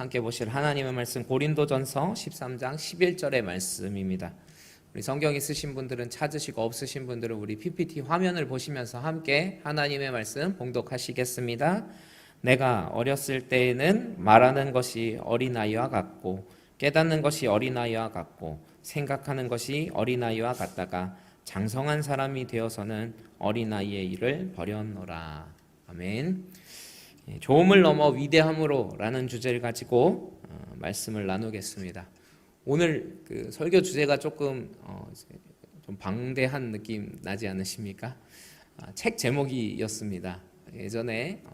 함께 보실 하나님의 말씀 고린도전서 13장 11절의 말씀입니다. 우리 성경 있으신 분들은 찾으시고 없으신 분들은 우리 PPT 화면을 보시면서 함께 하나님의 말씀 봉독하시겠습니다. 내가 어렸을 때에는 말하는 것이 어린아이와 같고 깨닫는 것이 어린아이와 같고 생각하는 것이 어린아이와 같다가 장성한 사람이 되어서는 어린아이의 일을 버렸노라. 아멘. 좋음을 넘어 위대함으로 라는 주제를 가지고 말씀을 나누겠습니다. 오늘 그 설교 주제가 조금 좀 방대한 느낌 나지 않으십니까? 책 제목이었습니다. 예전에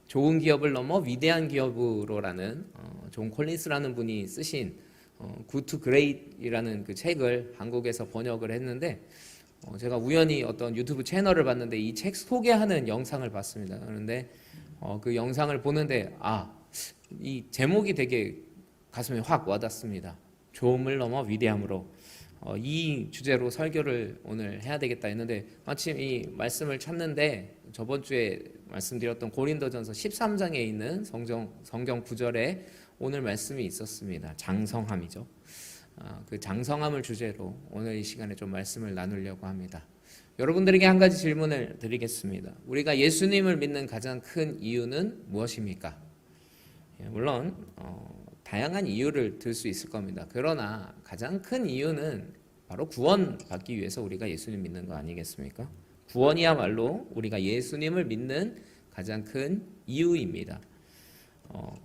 좋은 기업을 넘어 위대한 기업으로라는 존 콜린스라는 분이 쓰신 Good to Great이라는 그 책을 한국에서 번역을 했는데 제가 우연히 어떤 유튜브 채널을 봤는데 이 책 소개하는 영상을 봤습니다. 그런데 그 영상을 보는데 이 제목이 되게 가슴에 확 와닿습니다. 좋음을 넘어 위대함으로. 이 주제로 설교를 오늘 해야 되겠다 했는데 마침 이 말씀을 찾는데 저번 주에 말씀드렸던 고린도전서 13장에 있는 성경 구절에 오늘 말씀이 있었습니다. 장성함이죠. 그 장성함을 주제로 오늘 이 시간에 좀 말씀을 나누려고 합니다. 여러분들에게 한 가지 질문을 드리겠습니다. 우리가 예수님을 믿는 가장 큰 이유는 무엇입니까? 물론 다양한 이유를 들 수 있을 겁니다. 그러나 가장 큰 이유는 바로 구원받기 위해서 우리가 예수님 믿는 거 아니겠습니까? 구원이야말로 우리가 예수님을 믿는 가장 큰 이유입니다.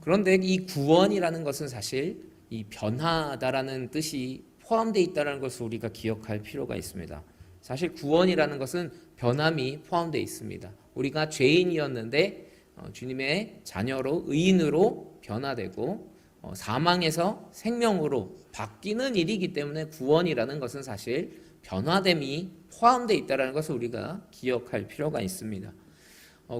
그런데 이 구원이라는 것은 사실 이 변화다라는 뜻이 포함되어 있다는 것을 우리가 기억할 필요가 있습니다. 사실 구원이라는 것은 변함이 포함되어 있습니다. 우리가 죄인이었는데 주님의 자녀로 의인으로 변화되고 사망에서 생명으로 바뀌는 일이기 때문에 구원이라는 것은 사실 변화됨이 포함되어 있다는 것을 우리가 기억할 필요가 있습니다.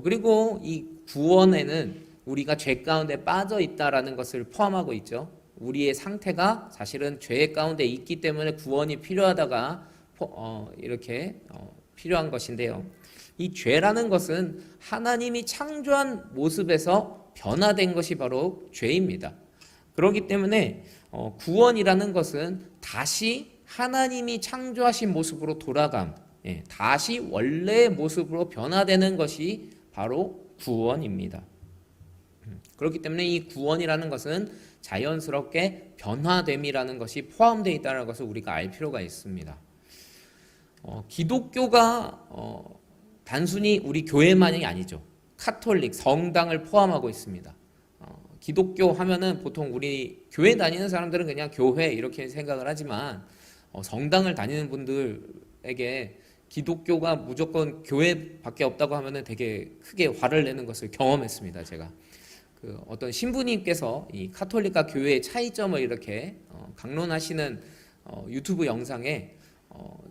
그리고 이 구원에는 우리가 죄 가운데 빠져 있다는 것을 포함하고 있죠. 우리의 상태가 사실은 죄 가운데 있기 때문에 구원이 필요하다가 이렇게 필요한 것인데요. 이 죄라는 것은 하나님이 창조한 모습에서 변화된 것이 바로 죄입니다. 그렇기 때문에 구원이라는 것은 다시 하나님이 창조하신 모습으로 돌아감, 다시 원래의 모습으로 변화되는 것이 바로 구원입니다. 그렇기 때문에 이 구원이라는 것은 자연스럽게 변화됨이라는 것이 포함되어 있다는 것을 우리가 알 필요가 있습니다. 기독교가 단순히 우리 교회만이 아니죠. 카톨릭, 성당을 포함하고 있습니다. 기독교 하면은 보통 우리 교회 다니는 사람들은 그냥 교회 이렇게 생각을 하지만 성당을 다니는 분들에게 기독교가 무조건 교회밖에 없다고 하면은 되게 크게 화를 내는 것을 경험했습니다. 제가 어떤 신부님께서 이 카톨릭과 교회의 차이점을 이렇게 강론하시는 유튜브 영상에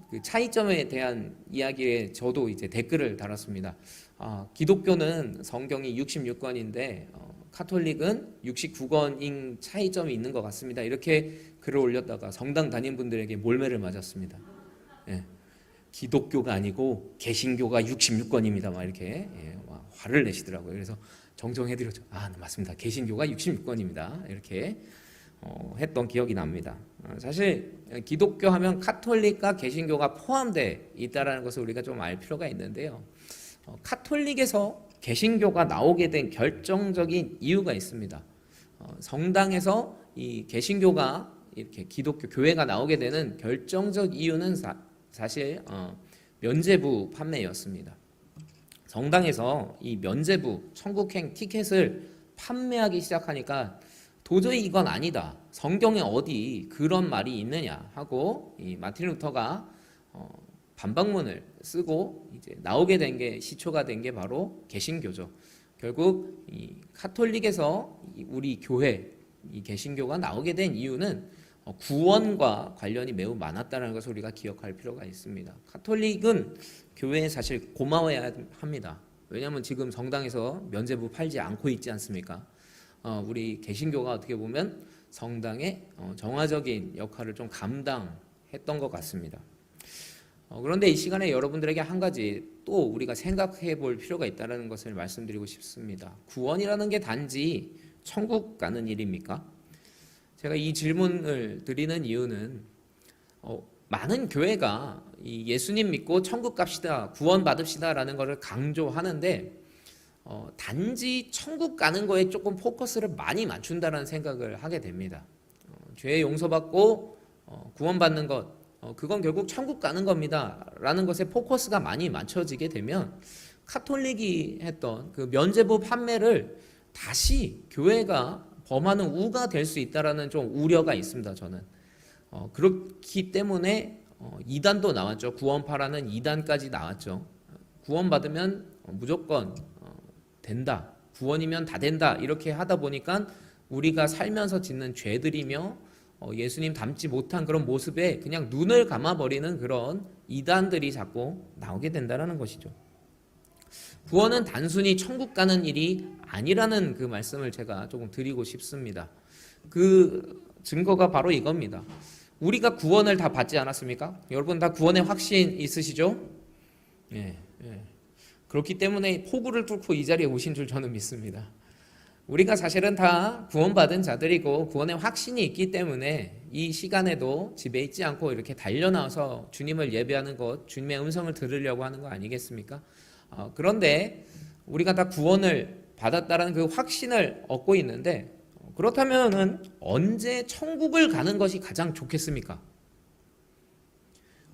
그 차이점에 대한 이야기에 저도 이제 댓글을 달았습니다. 기독교는 성경이 66권인데 카톨릭은 69권인 차이점이 있는 것 같습니다. 이렇게 글을 올렸다가 성당 담임 분들에게 몰매를 맞았습니다. 기독교가 아니고 개신교가 66권입니다. 막 이렇게 화를 내시더라고요. 그래서 정정해드렸죠. 네, 맞습니다. 개신교가 66권입니다. 이렇게 했던 기억이 납니다. 사실 기독교 하면 카톨릭과 개신교가 포함되어 있다는 것을 우리가 좀 알 필요가 있는데요. 카톨릭에서 개신교가 나오게 된 결정적인 이유가 있습니다. 성당에서 이 개신교가 이렇게 기독교 교회가 나오게 되는 결정적 이유는 사실 면죄부 판매였습니다. 성당에서 이 면죄부 천국행 티켓을 판매하기 시작하니까 도저히 이건 아니다. 성경에 어디 그런 말이 있느냐 하고 이 마틴 루터가 반박문을 쓰고 이제 나오게 된 게 시초가 된 게 바로 개신교죠. 결국 이 카톨릭에서 우리 교회 이 개신교가 나오게 된 이유는 구원과 관련이 매우 많았다는 것을 우리가 기억할 필요가 있습니다. 카톨릭은 교회에 사실 고마워야 합니다. 왜냐하면 지금 성당에서 면죄부 팔지 않고 있지 않습니까? 우리 개신교가 어떻게 보면 성당의 정화적인 역할을 좀 감당했던 것 같습니다. 그런데 이 시간에 여러분들에게 한 가지 또 우리가 생각해 볼 필요가 있다는 것을 말씀드리고 싶습니다. 구원이라는 게 단지 천국 가는 일입니까? 제가 이 질문을 드리는 이유는 많은 교회가 이 예수님 믿고 천국 갑시다, 구원 받읍시다라는 것을 강조하는데 단지 천국 가는 거에 조금 포커스를 많이 맞춘다는 생각을 하게 됩니다. 죄 용서받고 구원받는 것, 그건 결국 천국 가는 겁니다 라는 것에 포커스가 많이 맞춰지게 되면 카톨릭이 했던 그 면죄부 판매를 다시 교회가 범하는 우가 될 수 있다라는 좀 우려가 있습니다. 저는 그렇기 때문에 이단도 나왔죠. 구원파라는 이단까지 나왔죠. 구원받으면 무조건 된다, 구원이면 다 된다, 이렇게 하다 보니까 우리가 살면서 짓는 죄들이며 예수님 닮지 못한 그런 모습에 그냥 눈을 감아버리는 그런 이단들이 자꾸 나오게 된다는 것이죠. 구원은 단순히 천국 가는 일이 아니라는 그 말씀을 제가 조금 드리고 싶습니다. 그 증거가 바로 이겁니다. 우리가 구원을 다 받지 않았습니까? 여러분 다 구원의 확신 있으시죠? 예. 그렇기 때문에 포구를 뚫고 이 자리에 오신 줄 저는 믿습니다. 우리가 사실은 다 구원받은 자들이고 구원의 확신이 있기 때문에 이 시간에도 집에 있지 않고 이렇게 달려나와서 주님을 예배하는 것, 주님의 음성을 들으려고 하는 거 아니겠습니까? 그런데 우리가 다 구원을 받았다는 그 확신을 얻고 있는데 그렇다면은 언제 천국을 가는 것이 가장 좋겠습니까?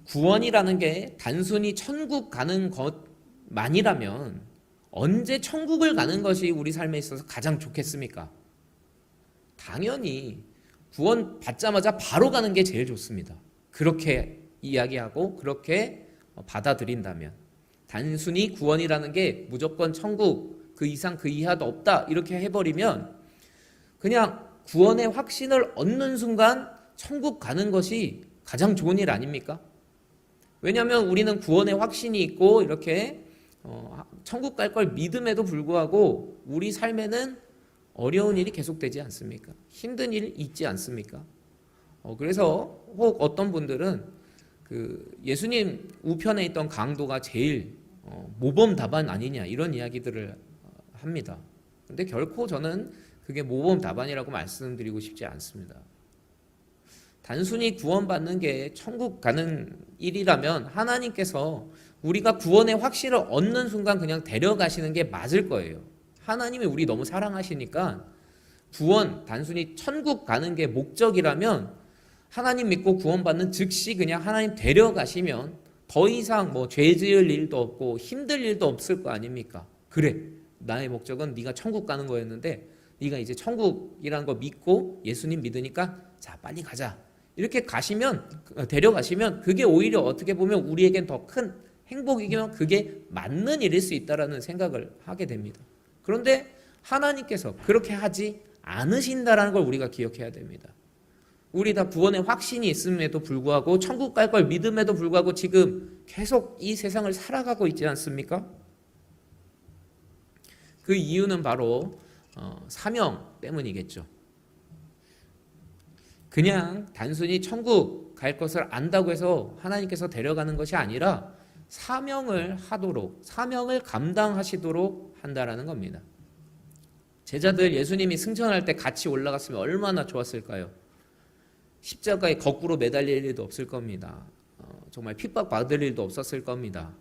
구원이라는 게 단순히 천국 가는 것만이라면 언제 천국을 가는 것이 우리 삶에 있어서 가장 좋겠습니까? 당연히 구원 받자마자 바로 가는 게 제일 좋습니다. 그렇게 이야기하고 그렇게 받아들인다면, 단순히 구원이라는 게 무조건 천국 그 이상 그 이하도 없다 이렇게 해버리면 그냥 구원의 확신을 얻는 순간 천국 가는 것이 가장 좋은 일 아닙니까? 왜냐하면 우리는 구원의 확신이 있고 이렇게 천국 갈 걸 믿음에도 불구하고 우리 삶에는 어려운 일이 계속되지 않습니까? 힘든 일 있지 않습니까? 그래서 혹 어떤 분들은 그 예수님 우편에 있던 강도가 제일 모범 답안 아니냐 이런 이야기들을 합니다. 근데 결코 저는 그게 모범 답안이라고 말씀드리고 싶지 않습니다. 단순히 구원받는 게 천국 가는 일이라면 하나님께서 우리가 구원의 확신을 얻는 순간 그냥 데려가시는 게 맞을 거예요. 하나님이 우리 너무 사랑하시니까 구원, 단순히 천국 가는 게 목적이라면 하나님 믿고 구원받는 즉시 그냥 하나님 데려가시면 더 이상 뭐 죄 지을 일도 없고 힘들 일도 없을 거 아닙니까? 그래, 나의 목적은 네가 천국 가는 거였는데 네가 이제 천국이라는 거 믿고 예수님 믿으니까 자 빨리 가자 이렇게 가시면, 데려가시면 그게 오히려 어떻게 보면 우리에겐 더 큰 행복이면 그게 맞는 일일 수 있다는 생각을 하게 됩니다. 그런데 하나님께서 그렇게 하지 않으신다는 걸 우리가 기억해야 됩니다. 우리 다 구원의 확신이 있음에도 불구하고 천국 갈 걸 믿음에도 불구하고 지금 계속 이 세상을 살아가고 있지 않습니까? 그 이유는 바로 사명 때문이겠죠. 그냥 단순히 천국 갈 것을 안다고 해서 하나님께서 데려가는 것이 아니라 사명을 하도록, 사명을 감당하시도록 한다라는 겁니다. 제자들 예수님이 승천할 때 같이 올라갔으면 얼마나 좋았을까요? 십자가에 거꾸로 매달릴 일도 없을 겁니다. 정말 핍박받을 일도 없었을 겁니다.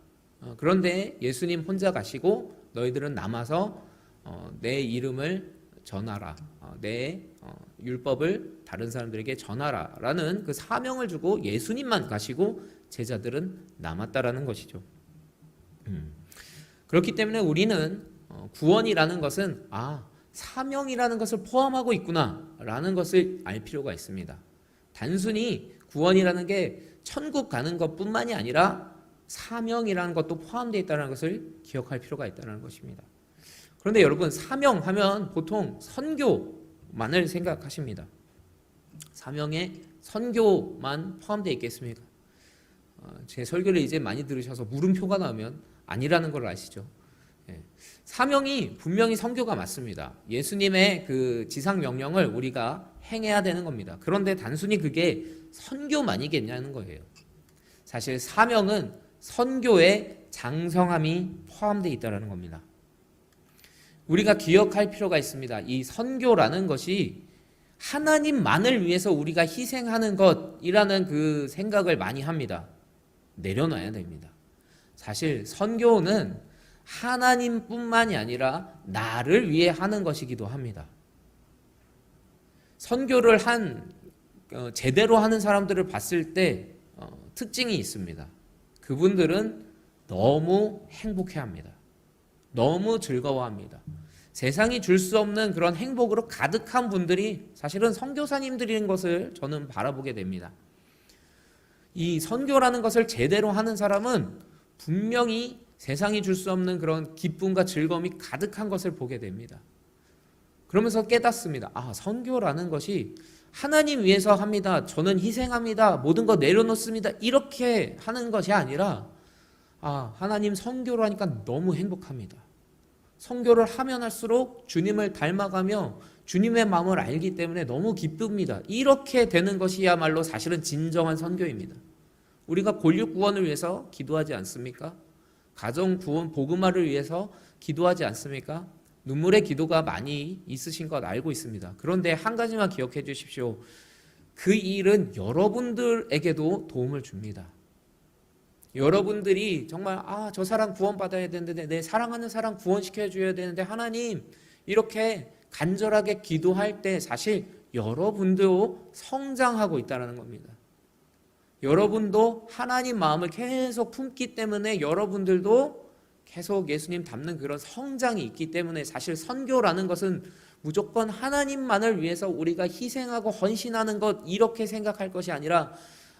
그런데 예수님 혼자 가시고 너희들은 남아서 내 이름을 전하라, 내 율법을 다른 사람들에게 전하라 라는 그 사명을 주고 예수님만 가시고 제자들은 남았다라는 것이죠. 그렇기 때문에 우리는 구원이라는 것은 사명이라는 것을 포함하고 있구나 라는 것을 알 필요가 있습니다. 단순히 구원이라는 게 천국 가는 것뿐만이 아니라 사명이라는 것도 포함되어 있다는 것을 기억할 필요가 있다는 것입니다. 그런데 여러분, 사명하면 보통 선교만을 생각하십니다. 사명에 선교만 포함되어 있겠습니까? 제 설교를 이제 많이 들으셔서 물음표가 나오면 아니라는 걸 아시죠? 사명이 분명히 선교가 맞습니다. 예수님의 그 지상 명령을 우리가 행해야 되는 겁니다. 그런데 단순히 그게 선교만이겠냐는 거예요. 사실 사명은 선교의 장성함이 포함되어 있다는 겁니다. 우리가 기억할 필요가 있습니다. 이 선교라는 것이 하나님만을 위해서 우리가 희생하는 것이라는 그 생각을 많이 합니다. 내려놔야 됩니다. 사실 선교는 하나님뿐만이 아니라 나를 위해 하는 것이기도 합니다. 선교를 제대로 하는 사람들을 봤을 때 특징이 있습니다. 그분들은 너무 행복해합니다. 너무 즐거워합니다. 세상이 줄 수 없는 그런 행복으로 가득한 분들이 사실은 선교사님들인 것을 저는 바라보게 됩니다. 이 선교라는 것을 제대로 하는 사람은 분명히 세상이 줄 수 없는 그런 기쁨과 즐거움이 가득한 것을 보게 됩니다. 그러면서 깨닫습니다. 선교라는 것이 하나님 위해서 합니다. 저는 희생합니다. 모든 거 내려놓습니다. 이렇게 하는 것이 아니라 하나님 선교를 하니까 너무 행복합니다. 선교를 하면 할수록 주님을 닮아가며 주님의 마음을 알기 때문에 너무 기쁩니다. 이렇게 되는 것이야말로 사실은 진정한 선교입니다. 우리가 골육 구원을 위해서 기도하지 않습니까? 가정 구원 복음화를 위해서 기도하지 않습니까? 눈물의 기도가 많이 있으신 것 알고 있습니다. 그런데 한 가지만 기억해 주십시오. 그 일은 여러분들에게도 도움을 줍니다. 여러분들이 정말 저 사람 구원받아야 되는데 내 사랑하는 사람 구원시켜 줘야 되는데 하나님 이렇게 간절하게 기도할 때 사실 여러분도 성장하고 있다는 겁니다. 여러분도 하나님 마음을 계속 품기 때문에 여러분들도 계속 예수님 닮는 그런 성장이 있기 때문에 사실 선교라는 것은 무조건 하나님만을 위해서 우리가 희생하고 헌신하는 것 이렇게 생각할 것이 아니라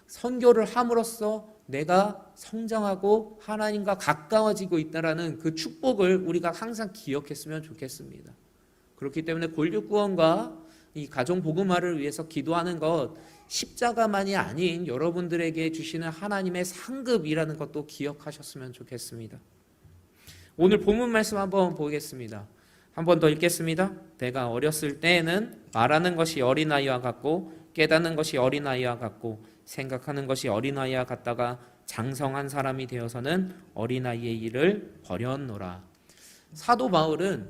선교를 함으로써 내가 성장하고 하나님과 가까워지고 있다는 그 축복을 우리가 항상 기억했으면 좋겠습니다. 그렇기 때문에 골육구원과 이 가정복음화를 위해서 기도하는 것 십자가만이 아닌 여러분들에게 주시는 하나님의 상급이라는 것도 기억하셨으면 좋겠습니다. 오늘 본문 말씀 한번 보겠습니다. 한 번 더 읽겠습니다. 내가 어렸을 때에는 말하는 것이 어린아이와 같고 깨닫는 것이 어린아이와 같고 생각하는 것이 어린아이와 같다가 장성한 사람이 되어서는 어린아이의 일을 버렸노라. 사도 바울은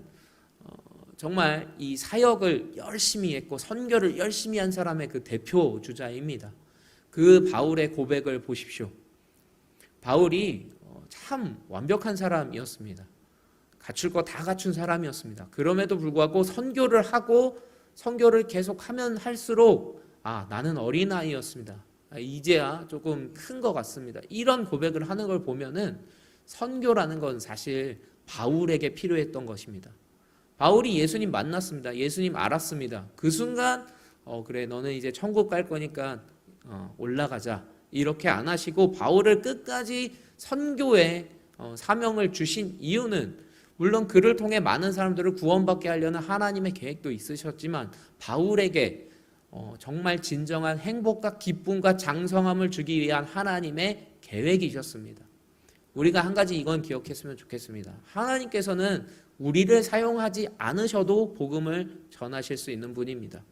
정말 이 사역을 열심히 했고 선교를 열심히 한 사람의 그 대표 주자입니다. 그 바울의 고백을 보십시오. 바울이 참 완벽한 사람이었습니다. 갖출 거 다 갖춘 사람이었습니다. 그럼에도 불구하고 선교를 하고 선교를 계속하면 할수록 나는 어린아이였습니다. 이제야 조금 큰 것 같습니다. 이런 고백을 하는 걸 보면은 선교라는 건 사실 바울에게 필요했던 것입니다. 바울이 예수님 만났습니다. 예수님 알았습니다. 그 순간 그래 너는 이제 천국 갈 거니까 올라가자 이렇게 안 하시고 바울을 끝까지 선교의 사명을 주신 이유는 물론 그를 통해 많은 사람들을 구원받게 하려는 하나님의 계획도 있으셨지만 바울에게 정말 진정한 행복과 기쁨과 장성함을 주기 위한 하나님의 계획이셨습니다. 우리가 한 가지 이건 기억했으면 좋겠습니다. 하나님께서는 우리를 사용하지 않으셔도 복음을 전하실 수 있는 분입니다.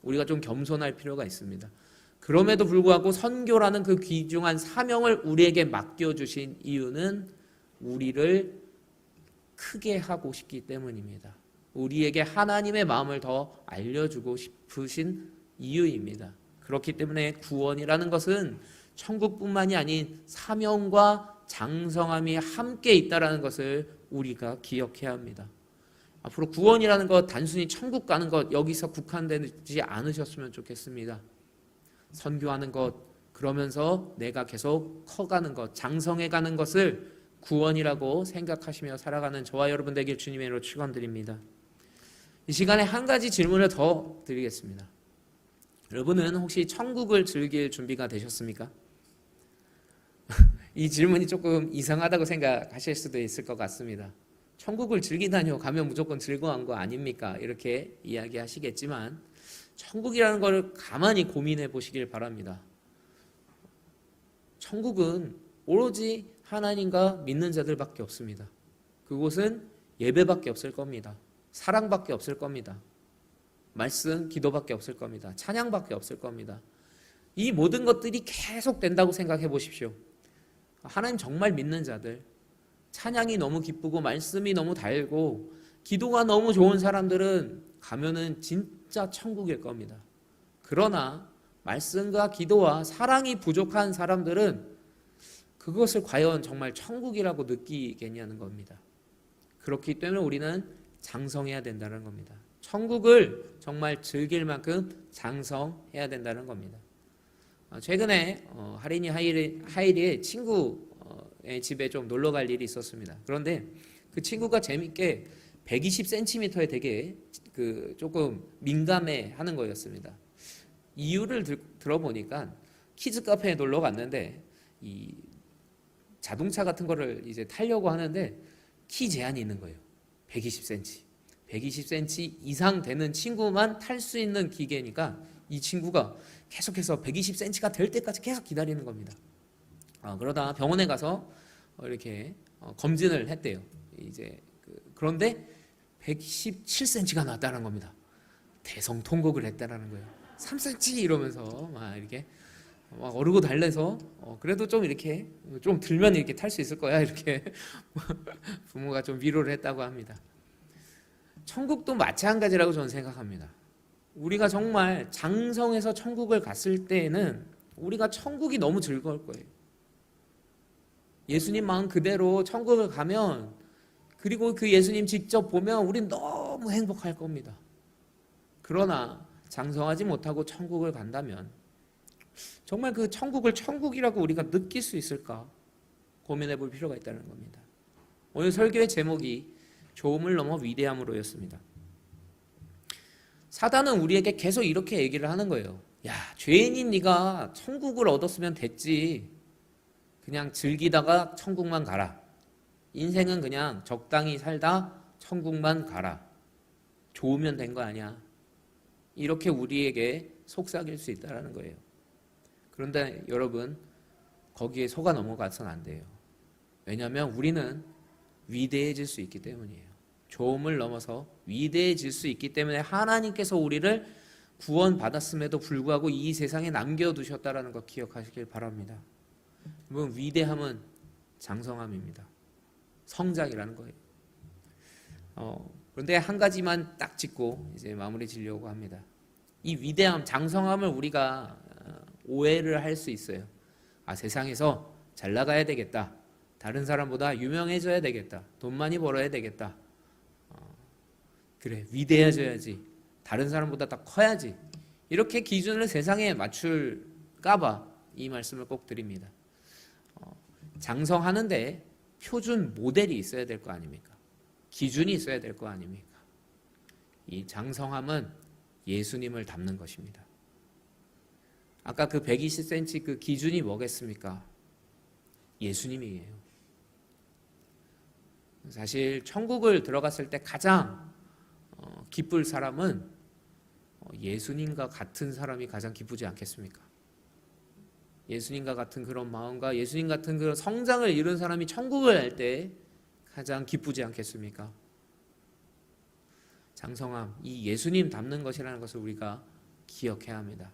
우리가 좀 겸손할 필요가 있습니다. 그럼에도 불구하고 선교라는 그 귀중한 사명을 우리에게 맡겨주신 이유는 우리를 크게 하고 싶기 때문입니다. 우리에게 하나님의 마음을 더 알려주고 싶으신 이유입니다. 그렇기 때문에 구원이라는 것은 천국뿐만이 아닌 사명과 장성함이 함께 있다는 것을 우리가 기억해야 합니다. 앞으로 구원이라는 것 단순히 천국 가는 것 여기서 국한되지 않으셨으면 좋겠습니다. 선교하는 것 그러면서 내가 계속 커가는 것 장성해가는 것을 구원이라고 생각하시며 살아가는 저와 여러분 되길 주님의 이름으로 축원드립니다. 이 시간에 한 가지 질문을 더 드리겠습니다. 여러분은 혹시 천국을 즐길 준비가 되셨습니까? 이 질문이 조금 이상하다고 생각하실 수도 있을 것 같습니다. 천국을 즐기다니요 가면 무조건 즐거운 거 아닙니까? 이렇게 이야기하시겠지만 천국이라는 걸 가만히 고민해 보시길 바랍니다. 천국은 오로지 하나님과 믿는 자들밖에 없습니다. 그곳은 예배밖에 없을 겁니다. 사랑밖에 없을 겁니다. 말씀, 기도밖에 없을 겁니다. 찬양밖에 없을 겁니다. 이 모든 것들이 계속 된다고 생각해 보십시오. 하나님 정말 믿는 자들, 찬양이 너무 기쁘고 말씀이 너무 달고 기도가 너무 좋은 사람들은 가면은 진짜 천국일 겁니다. 그러나 말씀과 기도와 사랑이 부족한 사람들은 그것을 과연 정말 천국이라고 느끼겠냐는 겁니다. 그렇기 때문에 우리는 장성해야 된다는 겁니다. 천국을 정말 즐길 만큼 장성해야 된다는 겁니다. 최근에 하이리의 친구의 집에 좀 놀러 갈 일이 있었습니다. 그런데 그 친구가 재밌게 120cm에 되게 조금 민감해 하는 거였습니다. 이유를 들어보니까 키즈 카페에 놀러 갔는데 이 자동차 같은 거를 이제 타려고 하는데 키 제한이 있는 거예요. 120cm. 120cm 이상 되는 친구만 탈 수 있는 기계니까 이 친구가 계속해서 120cm가 될 때까지 계속 기다리는 겁니다. 그러다 병원에 가서 이렇게 검진을 했대요. 이제 그런데 117cm가 나왔다는 겁니다. 대성통곡을 했다라는 거예요. 3cm 이러면서 막 이렇게 막 어르고 달래서 그래도 좀 이렇게 좀 들면 이렇게 탈 수 있을 거야 이렇게 부모가 좀 위로를 했다고 합니다. 천국도 마찬가지라고 저는 생각합니다. 우리가 정말 장성해서 천국을 갔을 때에는 우리가 천국이 너무 즐거울 거예요. 예수님 마음 그대로 천국을 가면 그리고 그 예수님 직접 보면 우린 너무 행복할 겁니다. 그러나 장성하지 못하고 천국을 간다면 정말 그 천국을 천국이라고 우리가 느낄 수 있을까 고민해 볼 필요가 있다는 겁니다. 오늘 설교의 제목이 좋음을 넘어 위대함으로였습니다. 사단은 우리에게 계속 이렇게 얘기를 하는 거예요. 야, 죄인인 네가 천국을 얻었으면 됐지. 그냥 즐기다가 천국만 가라. 인생은 그냥 적당히 살다 천국만 가라. 좋으면 된 거 아니야. 이렇게 우리에게 속삭일 수 있다는 거예요. 그런데 여러분, 거기에 속아 넘어가서는 안 돼요. 왜냐하면 우리는 위대해질 수 있기 때문이에요. 좋음을 넘어서 위대해질 수 있기 때문에 하나님께서 우리를 구원받았음에도 불구하고 이 세상에 남겨두셨다는 거 기억하시길 바랍니다. 여러분, 위대함은 장성함입니다. 성장이라는 거예요. 그런데 한 가지만 딱 짚고 이제 마무리 지려고 합니다. 이 위대함, 장성함을 우리가 오해를 할 수 있어요. 세상에서 잘 나가야 되겠다. 다른 사람보다 유명해져야 되겠다. 돈 많이 벌어야 되겠다. 그래, 위대해져야지. 다른 사람보다 더 커야지. 이렇게 기준을 세상에 맞출까봐 이 말씀을 꼭 드립니다. 장성하는데 표준 모델이 있어야 될 거 아닙니까? 기준이 있어야 될 거 아닙니까? 이 장성함은 예수님을 닮는 것입니다. 아까 그 120cm 그 기준이 뭐겠습니까? 예수님이에요. 사실 천국을 들어갔을 때 가장 기쁠 사람은 예수님과 같은 사람이 가장 기쁘지 않겠습니까? 예수님과 같은 그런 마음과 예수님 같은 그런 성장을 이룬 사람이 천국을 할 때 가장 기쁘지 않겠습니까? 장성함, 이 예수님 닮는 것이라는 것을 우리가 기억해야 합니다.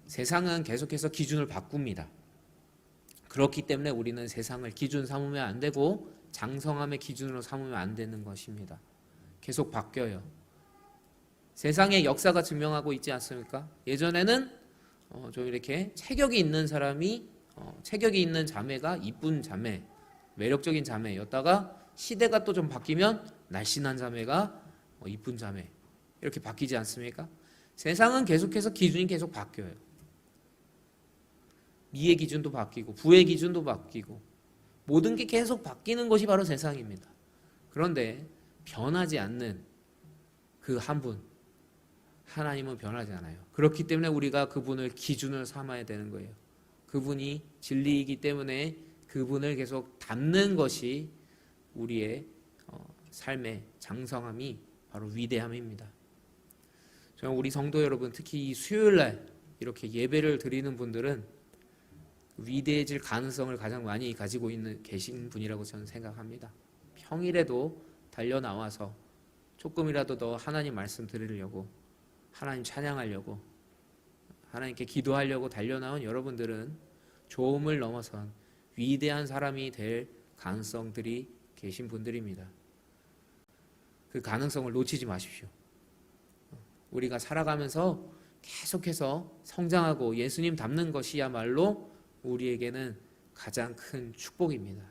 세상은 계속해서 기준을 바꿉니다. 그렇기 때문에 우리는 세상을 기준 삼으면 안 되고 장성함의 기준으로 삼으면 안 되는 것입니다. 계속 바뀌어요. 세상의 역사가 증명하고 있지 않습니까? 예전에는 좀 이렇게 체격이 있는 사람이 체격이 있는 자매가 이쁜 자매, 매력적인 자매였다가 시대가 또 좀 바뀌면 날씬한 자매가 이쁜 자매 이렇게 바뀌지 않습니까? 세상은 계속해서 기준이 계속 바뀌어요. 미의 기준도 바뀌고 부의 기준도 바뀌고 모든 게 계속 바뀌는 것이 바로 세상입니다. 그런데 변하지 않는 그 한 분, 하나님은 변하지 않아요. 그렇기 때문에 우리가 그분을 기준을 삼아야 되는 거예요. 그분이 진리이기 때문에 그분을 계속 닮는 것이 우리의 삶의 장성함이 바로 위대함입니다. 저는 우리 성도 여러분, 특히 이 수요일날 이렇게 예배를 드리는 분들은 위대해질 가능성을 가장 많이 가지고 계신 분이라고 저는 생각합니다. 평일에도 달려나와서 조금이라도 더 하나님 말씀 들으려고, 하나님 찬양하려고, 하나님께 기도하려고 달려나온 여러분들은 좋음을 넘어선 위대한 사람이 될 가능성들이 계신 분들입니다. 그 가능성을 놓치지 마십시오. 우리가 살아가면서 계속해서 성장하고 예수님 닮는 것이야말로 우리에게는 가장 큰 축복입니다.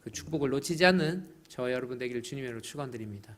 그 축복을 놓치지 않는 저와 여러분 되기를 주님의 이름으로 축원드립니다.